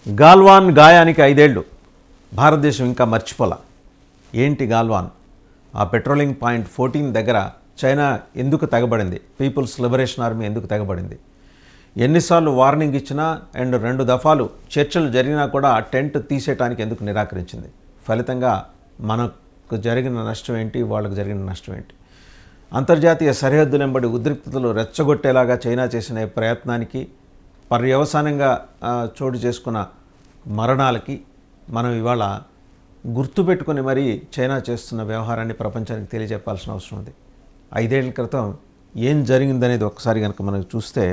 గాల్వాన్ గాయానికి 5 ఏళ్ళు భారతదేశం ఇంకా మర్చిపోలా. ఏంటి గాల్వాన్? ఆ పెట్రోలింగ్ పాయింట్ 14 దగ్గర చైనా ఎందుకు తెగబడింది? పీపుల్స్ లిబరేషన్ ఆర్మీ ఎందుకు తెగబడింది? ఎన్నిసార్లు వార్నింగ్ ఇచ్చినా అండ్ 2 దఫాలు చర్చలు జరిగినా కూడా ఆ టెంట్ తీసేయడానికి ఎందుకు నిరాకరించింది? ఫలితంగా మనకు జరిగిన నష్టం ఏంటి, వాళ్ళకు జరిగిన నష్టం ఏంటి? అంతర్జాతీయ సరిహద్దులెంబడి ఉద్రిక్తతలు రెచ్చగొట్టేలాగా చైనా చేసిన ప్రయత్నానికి, పర్యవసానంగా చోటు చేసుకున్న మరణాలకి మనం ఇవాళ గుర్తుపెట్టుకుని మరీ చైనా చేస్తున్న వ్యవహారాన్ని ప్రపంచానికి తెలియజెప్పాల్సిన అవసరం ఉంది. 5 ఏళ్ల క్రితం ఏం జరిగిందనేది ఒకసారి కనుక మనం చూస్తే,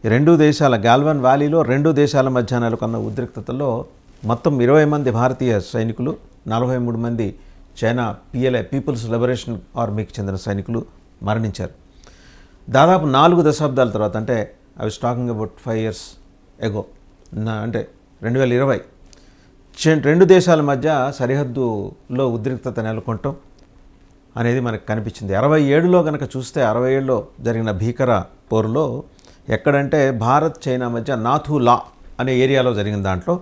ఈ 2 దేశాల గాల్వాన్ వ్యాలీలో 2 దేశాల మధ్య నెలకొన్న ఉద్రిక్తతల్లో మొత్తం 20 మంది భారతీయ సైనికులు, 43 మంది చైనా PLA పీపుల్స్ లిబరేషన్ ఆర్మీకి చెందిన సైనికులు మరణించారు. దాదాపు 4 దశాబ్దాల తర్వాత, అంటే I was talking about 5 years ఎగో, అంటే 2020 2 దేశాల మధ్య సరిహద్దులో ఉద్రిక్తత నెలకొనటం అనేది మనకు కనిపించింది. 67లో కనుక చూస్తే, 67లో జరిగిన భీకర పోరులో ఎక్కడంటే భారత్ చైనా మధ్య నాథులా అనే ఏరియాలో జరిగిన దాంట్లో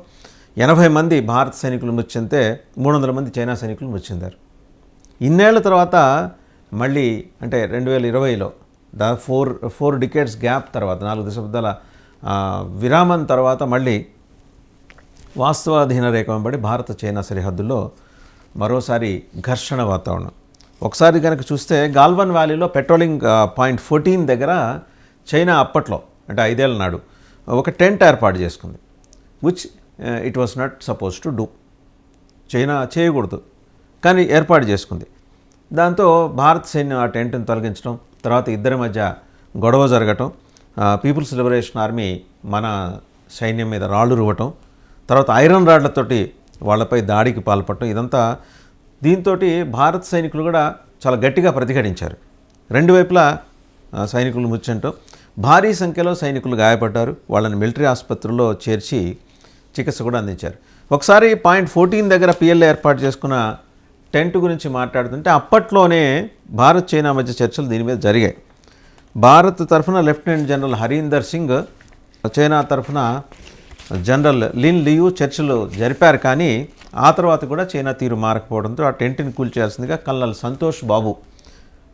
80 మంది భారత సైనికులు మృతి చెందితే 300 మంది చైనా సైనికులు మృతి చెందారు. ఇన్నేళ్ల తర్వాత మళ్ళీ, అంటే 2020లో ఫోర్ డికేడ్స్ గ్యాప్ తర్వాత, 4 దశాబ్దాల విరామం తర్వాత మళ్ళీ వాస్తవాధీన రేఖ వెంబడి భారత చైనా సరిహద్దుల్లో మరోసారి ఘర్షణ వాతావరణం. ఒకసారి కనుక చూస్తే గాల్వాన్ వ్యాలీలో పెట్రోలింగ్ పాయింట్ 14 దగ్గర చైనా అప్పట్లో, అంటే 5 ఏళ్ల నాడు, ఒక టెంట్ ఏర్పాటు చేసుకుంది. Which it was not suppose to do. China చేయకూడదు కానీ ఏర్పాటు చేసుకుంది. దాంతో భారత సైన్యం ఆ టెంట్ని తొలగించడం, తర్వాత ఇద్దరి మధ్య గొడవ జరగటం, పీపుల్స్ లిబరేషన్ ఆర్మీ మన సైన్యం మీద రాళ్ళు రువ్వటం, తర్వాత ఐరన్ రాడ్లతోటి వాళ్ళపై దాడికి పాల్పడటం, ఇదంతా దీంతో భారత సైనికులు కూడా చాలా గట్టిగా ప్రతిఘటించారు. 2 వైపులా సైనికులు మృతి చెందటం, భారీ సంఖ్యలో సైనికులు గాయపడ్డారు. వాళ్ళని మిలిటరీ ఆసుపత్రుల్లో చేర్చి చికిత్స కూడా అందించారు. ఒకసారి పాయింట్ 14 దగ్గర PLA ఏర్పాటు చేసుకున్న టెంట్ గురించి మాట్లాడుతుంటే, అప్పట్లోనే భారత్ చైనా మధ్య చర్చలు దీని మీద జరిగాయి. భారత్ తరఫున lieutenant general Harinder Singh, China తరఫున జనరల్ లిన్ లియూ చర్చలు జరిపారు. కానీ ఆ తర్వాత కూడా చైనా తీరు మారకపోవడంతో ఆ టెంట్ని కూల్చేయాల్సిందిగా కల్నల్ సంతోష్ బాబు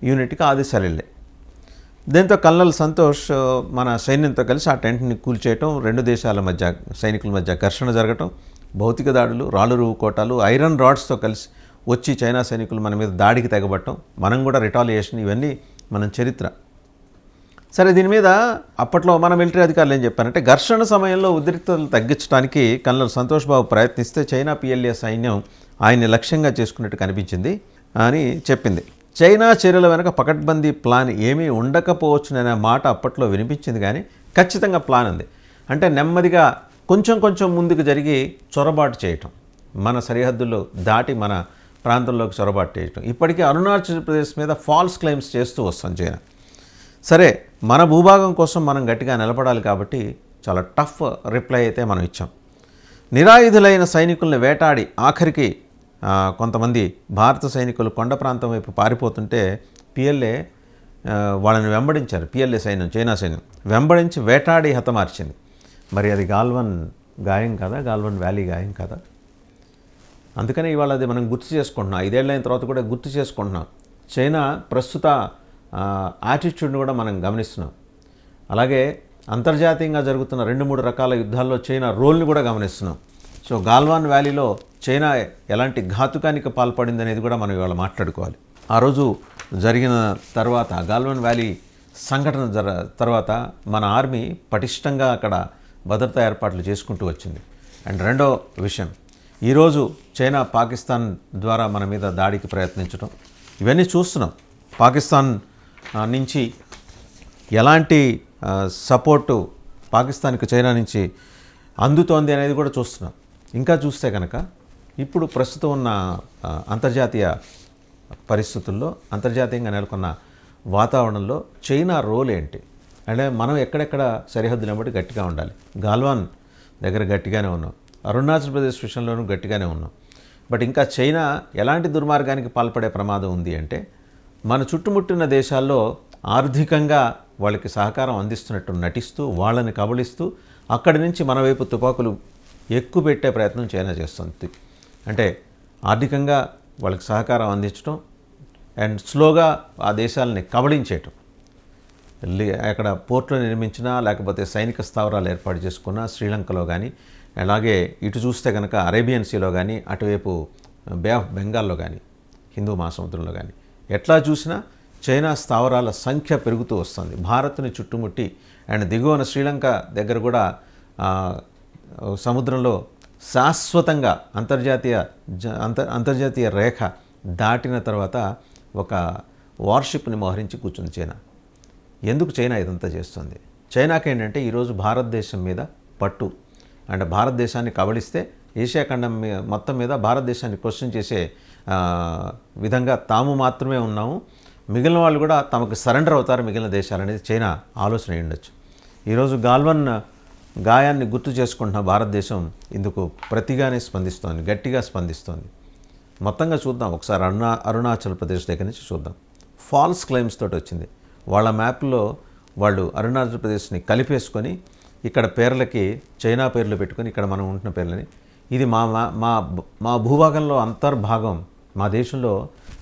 యూనిట్కి ఆదేశాలు వెళ్ళాయి. దీంతో కల్నల్ సంతోష్ మన సైన్యంతో కలిసి ఆ టెంట్ని కూల్చేయటం, 2 దేశాల మధ్య సైనికుల మధ్య ఘర్షణ జరగటం, భౌతిక దాడులు, రాళ్ళు రువ్వుకోటాలు, ఐరన్ రాడ్స్తో కలిసి వచ్చి చైనా సైనికులు మన మీద దాడికి తెగబట్టడం, మనం కూడా రిటాలియేషన్, ఇవన్నీ మన చరిత్ర. సరే, దీని మీద అప్పట్లో మన మిలిటరీ అధికారులు ఏం చెప్పారంటే, ఘర్షణ సమయంలో ఉద్రిక్తతలు తగ్గించడానికి కల్నల్ సంతోష్ బాబు ప్రయత్నిస్తే చైనా PLA సైన్యం ఆయన్ని లక్ష్యంగా చేసుకున్నట్టు కనిపించింది అని చెప్పింది. చైనా చర్యల వెనక పకడ్బందీ ప్లాన్ ఏమీ ఉండకపోవచ్చుననే మాట అప్పట్లో వినిపించింది, కానీ ఖచ్చితంగా ప్లాన్ ఉంది. అంటే నెమ్మదిగా కొంచెం ముందుకు జరిగి చొరబాటు చేయటం, మన సరిహద్దుల్లో దాటి మన ప్రాంతంలోకి చొరబాటు చేయటం. ఇప్పటికీ అరుణాచల్ ప్రదేశ్ మీద ఫాల్స్ క్లెయిమ్స్ చేస్తూ వస్తాం చైనా. సరే, మన భూభాగం కోసం మనం గట్టిగా నిలబడాలి కాబట్టి చాలా టఫ్ రిప్లై అయితే మనం ఇచ్చాం. నిరాయుధులైన సైనికుల్ని వేటాడి ఆఖరికి కొంతమంది భారత సైనికులు కొండ ప్రాంతం వైపు పారిపోతుంటే PLA వాళ్ళని వెంబడించారు. PLA సైన్యం, చైనా సైన్యం వెంబడించి వేటాడి హతమార్చింది. మరి అది గాల్వాన్ గాయం కదా, గాల్వాన్ వ్యాలీ గాయం కదా? అందుకని ఇవాళ అది మనం గుర్తు చేసుకుంటున్నాం. 5 ఏళ్ళ అయిన తర్వాత కూడా గుర్తు చేసుకుంటున్నాం. చైనా ప్రస్తుత యాటిట్యూడ్ని కూడా మనం గమనిస్తున్నాం. అలాగే అంతర్జాతీయంగా జరుగుతున్న 2-3 రకాల యుద్ధాల్లో చైనా రోల్ని కూడా గమనిస్తున్నాం. సో గాల్వాన్ వ్యాలీలో చైనా ఎలాంటి ఘాతుకానికి పాల్పడింది అనేది కూడా మనం ఇవాళ మాట్లాడుకోవాలి. ఆ రోజు జరిగిన తర్వాత, గాల్వాన్ వ్యాలీ సంఘటన తర్వాత మన ఆర్మీ పటిష్టంగా అక్కడ భద్రతా ఏర్పాట్లు చేసుకుంటూ వచ్చింది. అండ్ రెండో విషయం, ఈరోజు చైనా పాకిస్తాన్ ద్వారా మన మీద దాడికి ప్రయత్నించడం, ఇవన్నీ చూస్తున్నాం. పాకిస్తాన్ నుంచి ఎలాంటి సపోర్టు పాకిస్తాన్కి చైనా నుంచి అందుతోంది అనేది కూడా చూస్తున్నాం. ఇంకా చూస్తే కనుక ఇప్పుడు ప్రస్తుతం ఉన్న అంతర్జాతీయ పరిస్థితుల్లో, అంతర్జాతీయంగా నెలకొన్న వాతావరణంలో చైనా రోల్ ఏంటి? అంటే మనం ఎక్కడెక్కడ సరిహద్దులు బట్టి గట్టిగా ఉండాలి. గాల్వాన్ దగ్గర గట్టిగానే ఉన్నాం, అరుణాచల్ ప్రదేశ్ విషయంలోనూ గట్టిగానే ఉన్నాం. బట్ ఇంకా చైనా ఎలాంటి దుర్మార్గానికి పాల్పడే ప్రమాదం ఉంది అంటే, మన చుట్టుముట్టిన దేశాల్లో ఆర్థికంగా వాళ్ళకి సహకారం అందిస్తున్నట్టు నటిస్తూ, వాళ్ళని కబళిస్తూ, అక్కడి నుంచి మన వైపు తుపాకులు ఎక్కువ పెట్టే ప్రయత్నం చైనా చేస్తుంది. అంటే ఆర్థికంగా వాళ్ళకి సహకారం అందించడం అండ్ స్లోగా ఆ దేశాలని కబళించేయటం. అక్కడ పోర్టులు నిర్మించినా లేకపోతే సైనిక స్థావరాలు ఏర్పాటు చేసుకున్న శ్రీలంకలో కానీ, అలాగే ఇటు చూస్తే కనుక అరేబియన్ సీలో కానీ, అటువైపు బే ఆఫ్ బెంగాల్లో కానీ, హిందూ మహాసముద్రంలో కానీ ఎట్లా చూసినా చైనా స్థావరాల సంఖ్య పెరుగుతూ వస్తుంది. భారత్ని చుట్టుముట్టి అండ్ దిగువన శ్రీలంక దగ్గర కూడా సముద్రంలో శాశ్వతంగా అంతర్జాతీయ రేఖ దాటిన తర్వాత ఒక వార్షిప్ని మోహరించి కూర్చుంది చైనా. ఎందుకు చైనా ఇదంతా చేస్తుంది? చైనాకి ఏంటంటే ఈరోజు భారతదేశం మీద పట్టు అండ్ భారతదేశాన్ని కబళిస్తే ఏషియా ఖండం మొత్తం మీద భారతదేశాన్ని క్వశ్చన్ చేసే విధంగా తాము మాత్రమే ఉన్నాము, మిగిలిన వాళ్ళు కూడా తమకు సరెండర్ అవుతారు మిగిలిన దేశాలు అనేది చైనా ఆలోచన ఉండొచ్చు. ఈరోజు గాల్వన్ గాయాన్ని గుర్తు చేసుకుంటున్న భారతదేశం ఇందుకు ప్రతిగానే స్పందిస్తోంది, గట్టిగా స్పందిస్తోంది. మొత్తంగా చూద్దాం ఒకసారి అరుణాచల్ ప్రదేశ్ దగ్గర నుంచి చూద్దాం. ఫాల్స్ క్లెయిమ్స్ తోటి వచ్చింది. వాళ్ళ మ్యాప్లో వాళ్ళు అరుణాచల్ ప్రదేశ్ని కలిపేసుకొని ఇక్కడ పేర్లకి చైనా పేర్లు పెట్టుకొని ఇక్కడ మనం ఉంటున్న పేర్లని, ఇది మా మా మా భూభాగంలో అంతర్భాగం, మా దేశంలో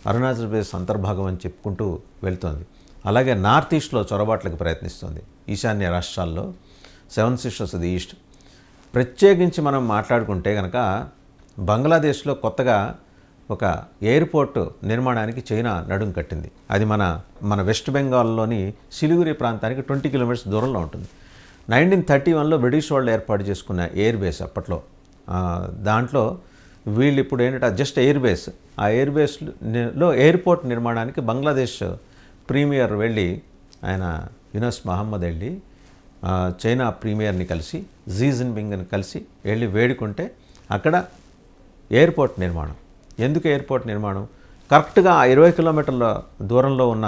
అరుణాచల్ ప్రదేశ్ అంతర్భాగం అని చెప్పుకుంటూ వెళ్తోంది. అలాగే నార్త్ ఈస్ట్లో చొరబాట్లకు ప్రయత్నిస్తుంది. ఈశాన్య రాష్ట్రాల్లో 7 సిస్టర్స్ ది ఈస్ట్. ప్రత్యేకించి మనం మాట్లాడుకుంటే కనుక బంగ్లాదేశ్లో కొత్తగా ఒక ఎయిర్పోర్ట్ నిర్మాణానికి చైనా నడుం కట్టింది. అది మన వెస్ట్ బెంగాల్లోని సిలిగురి ప్రాంతానికి 20 కిలోమీటర్స్ దూరంలో ఉంటుంది. 1931లో బ్రిటిష్ వాళ్ళు ఏర్పాటు చేసుకున్న ఎయిర్ బేస్ అప్పట్లో. దాంట్లో వీళ్ళు ఇప్పుడు ఏంటంటే జస్ట్ ఎయిర్ బేస్, ఆ ఎయిర్ బేస్లో ఎయిర్పోర్ట్ నిర్మాణానికి బంగ్లాదేశ్ ప్రీమియర్ వెళ్ళి, ఆయన యూనస్ మహమ్మద్ వెళ్ళి చైనా ప్రీమియర్ని కలిసి జీ జిన్పింగ్ని కలిసి వెళ్ళి వేడుకుంటే అక్కడ ఎయిర్పోర్ట్ నిర్మాణం. ఎందుకు ఎయిర్పోర్ట్ నిర్మాణం? కరెక్ట్గా 20 కిలోమీటర్ల దూరంలో ఉన్న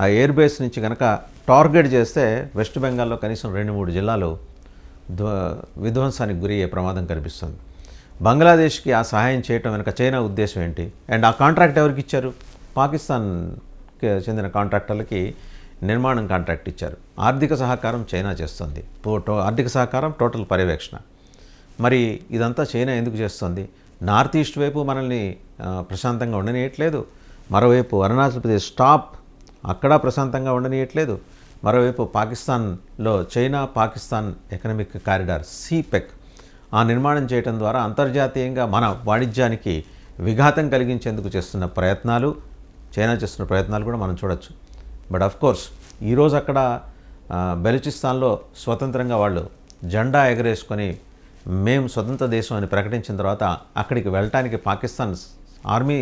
ఆ ఎయిర్ బేస్ నుంచి కనుక టార్గెట్ చేస్తే వెస్ట్ బెంగాల్లో కనీసం 2-3 జిల్లాలు విధ్వంసానికి గురయ్యే ప్రమాదం కనిపిస్తుంది. బంగ్లాదేశ్కి ఆ సహాయం చేయటం వెనుక చైనా ఉద్దేశం ఏంటి? అండ్ ఆ కాంట్రాక్ట్ ఎవరికి ఇచ్చారు? పాకిస్తాన్కి చెందిన కాంట్రాక్టర్లకి నిర్మాణం కాంట్రాక్ట్ ఇచ్చారు. ఆర్థిక సహకారం చైనా చేస్తుంది. ఆర్థిక సహకారం, టోటల్ పర్యవేక్షణ. మరి ఇదంతా చైనా ఎందుకు చేస్తుంది? నార్త్ ఈస్ట్ వైపు మనల్ని ప్రశాంతంగా ఉండనియట్లేదు, మరోవైపు అరుణాచల్ ప్రదేశ్ టాప్ అక్కడ ప్రశాంతంగా ఉండనియట్లేదు, మరోవైపు పాకిస్తాన్లో చైనా పాకిస్తాన్ ఎకనామిక్ కారిడార్ సిపెక్ ఆ నిర్మాణం చేయడం ద్వారా అంతర్జాతీయంగా మన వాణిజ్యానికి విఘాతం కలిగించేందుకు చేస్తున్న ప్రయత్నాలు, చైనా చేస్తున్న ప్రయత్నాలు కూడా మనం చూడొచ్చు. బట్ ఆఫ్ కోర్స్ ఈరోజు అక్కడ బెలూచిస్తాన్లో స్వతంత్రంగా వాళ్ళు జెండా ఎగరేసుకొని మేము స్వతంత్ర దేశం అని ప్రకటించిన తర్వాత అక్కడికి వెళ్ళటానికి పాకిస్తాన్ ఆర్మీ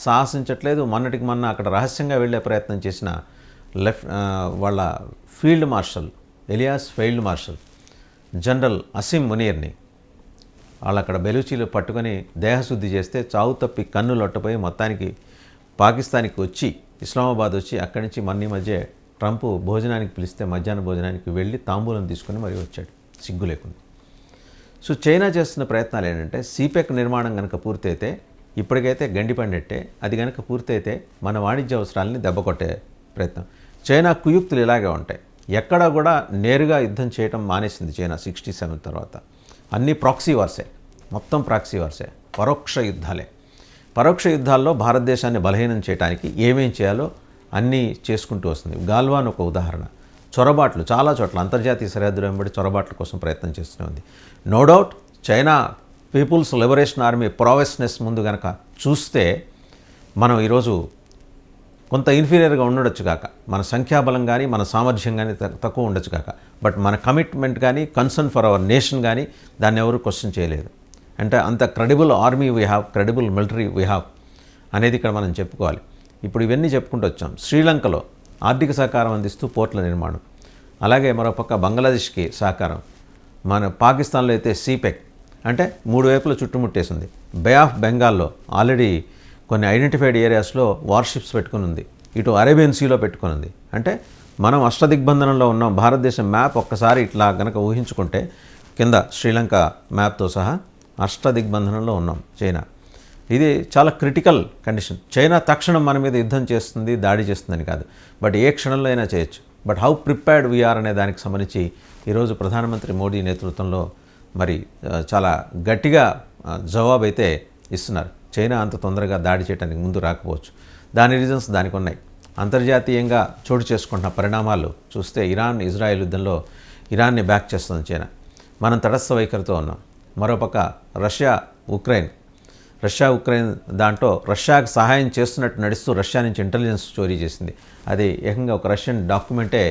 సాహసించట్లేదు. మొన్నటికి మొన్న అక్కడ రహస్యంగా వెళ్ళే ప్రయత్నం చేసిన వాళ్ళ field marshal alias field marshal general Asim మునీర్ని వాళ్ళు అక్కడ బెలూచీలు పట్టుకొని దేహశుద్ధి చేస్తే చావు తప్పి కన్ను లొట్టపోయి మొత్తానికి పాకిస్తాన్కి వచ్చి ఇస్లామాబాద్ వచ్చి అక్కడి నుంచి మన్ని మధ్య ట్రంప్ భోజనానికి పిలిస్తే మధ్యాహ్న భోజనానికి వెళ్ళి తాంబూలం తీసుకొని మరి వచ్చాడు సిగ్గు లేకుండా. సో చైనా చేస్తున్న ప్రయత్నాలు ఏంటంటే సిపెక్ నిర్మాణం కనుక పూర్తయితే, ఇప్పటికైతే గండి పండెట్టే, అది కనుక పూర్తయితే మన వాణిజ్య అవసరాలని దెబ్బకొట్టే ప్రయత్నం. చైనా కుయుక్తులు ఇలాగే ఉంటాయి. ఎక్కడా కూడా నేరుగా యుద్ధం చేయడం మానేసింది చైనా 67 తర్వాత. అన్నీ ప్రాక్సీ వార్సే, మొత్తం ప్రాక్సీ వార్సే, పరోక్ష యుద్ధాలే. పరోక్ష యుద్ధాల్లో భారతదేశాన్ని బలహీనం చేయడానికి ఏమేం చేయాలో అన్నీ చేసుకుంటూ వస్తుంది. గాల్వాన్ ఒక ఉదాహరణ. చొరబాట్లు చాలా చోట్ల అంతర్జాతీయ సరిహద్దులు వెంబడి చొరబాట్ల కోసం ప్రయత్నం చేస్తూనే ఉంది. No doubt China People's Liberation Army ప్రావెస్నెస్ ముందు కనుక చూస్తే మనం ఈరోజు కొంత ఇన్ఫీరియర్గా ఉండొచ్చు కాక, మన సంఖ్యాబలం కానీ మన సామర్థ్యం కానీ తక్కువ ఉండొచ్చు కాక, బట్ మన కమిట్మెంట్ కానీ కన్సర్న్ ఫర్ అవర్ నేషన్ కానీ దాన్ని ఎవరు క్వశ్చన్ చేయలేదు. అంటే అంత credible army we have, credible military we have అనేది ఇక్కడ మనం చెప్పుకోవాలి. ఇప్పుడు ఇవన్నీ చెప్పుకుంటూ వచ్చాం. శ్రీలంకలో ఆర్థిక సహకారం అందిస్తూ పోర్టుల నిర్మాణం, అలాగే మరోపక్క బంగ్లాదేశ్కి సహకారం, మన పాకిస్తాన్లో అయితే సిపెక్ అంటే 3 వైపుల చుట్టుముట్టేసింది. బే ఆఫ్ బెంగాల్లో ఆల్రెడీ కొన్ని ఐడెంటిఫైడ్ ఏరియాస్లో వార్షిప్స్ పెట్టుకుని ఉంది, ఇటు అరేబియన్ సీలో పెట్టుకుని ఉంది. అంటే మనం అష్టదిగ్బంధనంలో ఉన్నాం. భారతదేశం మ్యాప్ ఒక్కసారి ఇట్లా కనుక ఊహించుకుంటే కింద శ్రీలంక మ్యాప్తో సహా అష్టదిగ్బంధనంలో ఉన్నాం చైనా. ఇది చాలా క్రిటికల్ కండిషన్. చైనా తక్షణం మన మీద యుద్ధం చేస్తుంది, దాడి చేస్తుందని కాదు, బట్ ఏ క్షణంలో అయినా చేయొచ్చు. బట్ హౌ ప్రిపేర్డ్ వీఆర్ అనే దానికి సంబంధించి ఈరోజు ప్రధానమంత్రి మోడీ నేతృత్వంలో మరి చాలా గట్టిగా జవాబు అయితే ఇస్తున్నారు. చైనా అంత తొందరగా దాడి చేయడానికి ముందు రాకపోవచ్చు. దాని రీజన్స్ దానికి ఉన్నాయి. అంతర్జాతీయంగా చోటు చేసుకుంటున్న పరిణామాలు చూస్తే ఇరాన్ ఇజ్రాయెల్ యుద్ధంలో ఇరాన్ని బ్యాక్ చేస్తుంది చైనా. మనం తటస్థ వైఖరితో ఉన్నాం. మరోపక్క రష్యా ఉక్రెయిన్ దాంట్లో రష్యాకు సహాయం చేస్తున్నట్టు నడుస్తూ రష్యా నుంచి ఇంటెలిజెన్స్ చోరీ చేసింది. అది ఏకంగా ఒక రష్యన్ డాక్యుమెంటే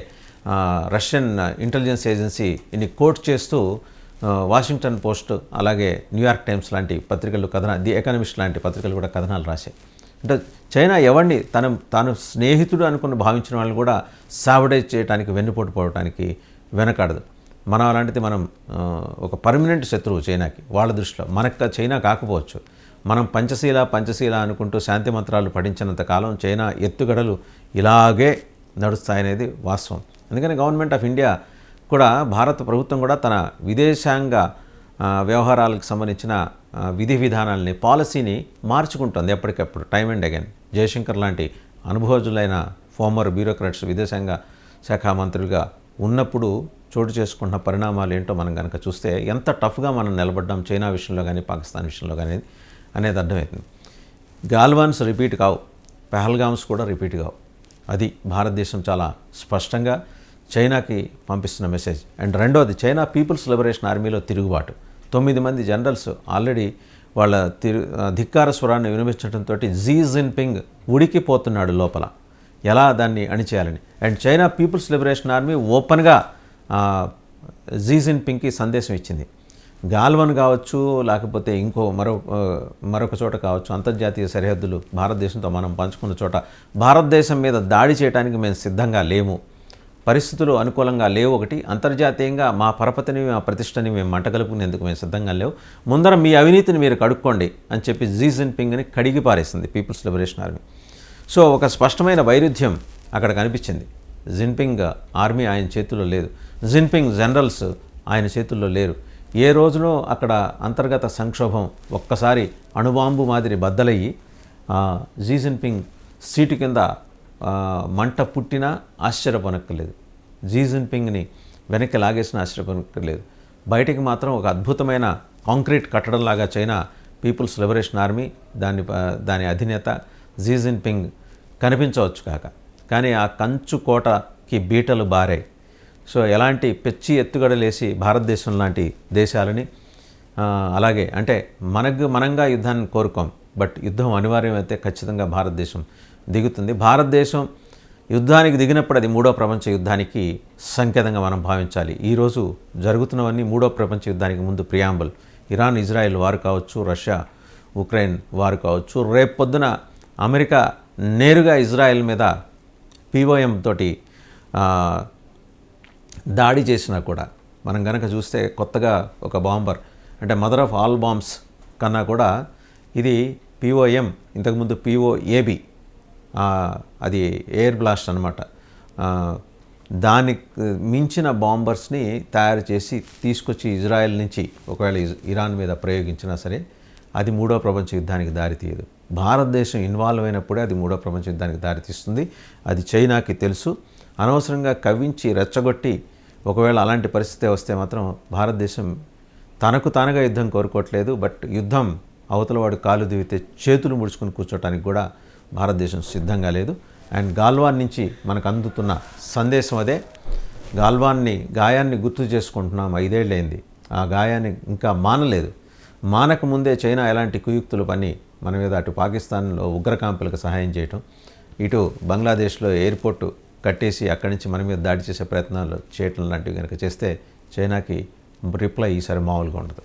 రష్యన్ ఇంటెలిజెన్స్ ఏజెన్సీ ఇన్ని కోట్ చేస్తూ వాషింగ్టన్ పోస్ట్ అలాగే న్యూయార్క్ టైమ్స్ లాంటి పత్రికలు ది ఎకనమిస్ట్ లాంటి పత్రికలు కూడా కథనాలు రాశాయి. అంటే చైనా ఎవరిని తాను స్నేహితుడు అనుకుని భావించిన వాళ్ళని కూడా సాబడైజ్ చేయడానికి వెన్నుపోటు పోవడానికి వెనకాడదు. మనం అలాంటిది మనం ఒక పర్మనెంట్ శత్రువు చైనాకి వాళ్ళ దృష్టిలో. మనకు చైనా కాకపోవచ్చు, మనం పంచశీల అనుకుంటూ శాంతి మంత్రాలు పఠించినంత కాలం చైనా ఎత్తుగడలు ఇలాగే నడుస్తాయనేది వాస్తవం. అందుకని గవర్నమెంట్ ఆఫ్ ఇండియా కూడా, భారత ప్రభుత్వం కూడా తన విదేశాంగ వ్యవహారాలకు సంబంధించిన విధి విధానాలని పాలసీని మార్చుకుంటుంది ఎప్పటికప్పుడు, టైమ్ అండ్ అగైన్. జయశంకర్ లాంటి అనుభవజులైన ఫార్మర్ బ్యూరోక్రాట్స్ విదేశాంగ శాఖ మంత్రులుగా ఉన్నప్పుడు చోటు చేసుకుంటున్న పరిణామాలు ఏంటో మనం కనుక చూస్తే ఎంత టఫ్గా మనం నిలబడ్డాం చైనా విషయంలో కానీ పాకిస్తాన్ విషయంలో కానీ అనేది అర్థమవుతుంది. గాల్వాన్స్ రిపీట్ కావు, పహల్గామ్స్ కూడా రిపీట్ కావు. అది భారతదేశం చాలా స్పష్టంగా చైనాకి పంపిస్తున్న మెసేజ్. అండ్ రెండోది, చైనా పీపుల్స్ లిబరేషన్ ఆర్మీలో తిరుగుబాటు. 9 మంది జనరల్స్ ఆల్రెడీ వాళ్ళ ధిక్కార స్వరాన్ని వినిపించడంతో జీ జిన్పింగ్ ఉడికిపోతున్నాడు లోపల, ఎలా దాన్ని అణిచేయాలని. And China People's Liberation Army ఓపెన్గా జీ జిన్పింగ్కి సందేశం ఇచ్చింది. గాల్వన్ కావచ్చు, లేకపోతే మరొక చోట కావచ్చు, అంతర్జాతీయ సరిహద్దులు భారతదేశంతో మనం పంచుకున్న చోట భారతదేశం మీద దాడి చేయడానికి మేము సిద్ధంగా లేము, పరిస్థితులు అనుకూలంగా లేవు. ఒకటి, అంతర్జాతీయంగా మా పరపతిని మా ప్రతిష్టని మేము మంటగలుపుకునేందుకు మేము సిద్ధంగా లేవు, ముందర మీ అవినీతిని మీరు కడుక్కోండి అని చెప్పి జీ జిన్పింగ్ని కడిగి పారేసింది పీపుల్స్ లిబరేషన్ ఆర్మీ. సో ఒక స్పష్టమైన వైరుధ్యం అక్కడ కనిపించింది. జిన్పింగ్ ఆర్మీ ఆయన చేతుల్లో లేదు, జిన్పింగ్ జనరల్స్ ఆయన చేతుల్లో లేరు. ఏ రోజునో అక్కడ అంతర్గత సంక్షోభం ఒక్కసారి అణుబాంబు మాదిరి బద్దలయ్యి జీ జిన్పింగ్ సీటు కింద మంట పుట్టినా ఆశ్చర్యపనక్కర్లేదు, జీ జిన్పింగ్ని వెనక్కి లాగేసిన ఆశ్చర్యపనక్కర్లేదు. బయటికి మాత్రం ఒక అద్భుతమైన కాంక్రీట్ కట్టడంలాగా చైనా పీపుల్స్ లిబరేషన్ ఆర్మీ దాని అధినేత జీ జిన్పింగ్ కనిపించవచ్చు కాక, కానీ ఆ కంచు కోటకి బీటలు బారాయి. సో ఎలాంటి పెచ్చి ఎత్తుగడలేసి భారతదేశం లాంటి దేశాలని, అలాగే అంటే మనంగా యుద్ధాన్ని కోరుకోం, బట్ యుద్ధం అనివార్యమైతే ఖచ్చితంగా భారతదేశం దిగుతుంది. భారతదేశం యుద్ధానికి దిగినప్పుడు అది 3వ ప్రపంచ యుద్ధానికి సంకేతంగా మనం భావించాలి. ఈరోజు జరుగుతున్నవన్నీ 3వ ప్రపంచ యుద్ధానికి ముందు ప్రియాంబుల్. ఇరాన్ ఇజ్రాయెల్ వారు కావచ్చు, రష్యా ఉక్రెయిన్ వారు కావచ్చు, రేపు పొద్దున అమెరికా నేరుగా ఇజ్రాయెల్ మీద POM తోటి దాడి చేసినా కూడా మనం కనుక చూస్తే కొత్తగా ఒక బాంబర్, అంటే మదర్ ఆఫ్ ఆల్ బాంబ్స్ కన్నా కూడా ఇది POM, ఇంతకుముందు POAB, అది ఎయిర్ బ్లాస్ట్ అనమాట. దానికి మించిన బాంబర్స్ని తయారు చేసి తీసుకొచ్చి ఇజ్రాయెల్ నుంచి ఒకవేళ ఇరాన్ మీద ప్రయోగించినా సరే అది 3వ ప్రపంచ యుద్ధానికి దారితీయదు. భారతదేశం ఇన్వాల్వ్ అయినప్పుడే అది 3వ ప్రపంచ యుద్ధానికి దారితీస్తుంది. అది చైనాకి తెలుసు. అనవసరంగా కవ్వించి రెచ్చగొట్టి ఒకవేళ అలాంటి పరిస్థితి వస్తే మాత్రం భారతదేశం తనకు తానుగా యుద్ధం కోరుకోవట్లేదు, బట్ యుద్ధం అవతలవాడు కాలు దివితే చేతులు ముడుచుకుని కూర్చోటానికి కూడా భారతదేశం సిద్ధంగా లేదు. అండ్ గాల్వాన్ నుంచి మనకు అందుతున్న సందేశం అదే. గాయాన్ని గుర్తు చేసుకుంటున్నాం, 5 ఏళ్ళైంది, ఆ గాయాన్ని ఇంకా మానలేదు. మానక ముందే చైనా ఎలాంటి కుయుక్తులు పని మన మీద అటు పాకిస్తాన్లో ఉగ్రకాంపులకు సహాయం చేయటం, ఇటు బంగ్లాదేశ్లో ఎయిర్పోర్టు కట్టేసి అక్కడి నుంచి మన మీద దాడి చేసే ప్రయత్నాలు చేయటం లాంటివి కనుక చేస్తే చైనాకి రిప్లై ఈసారి మామూలుగా ఉండదు.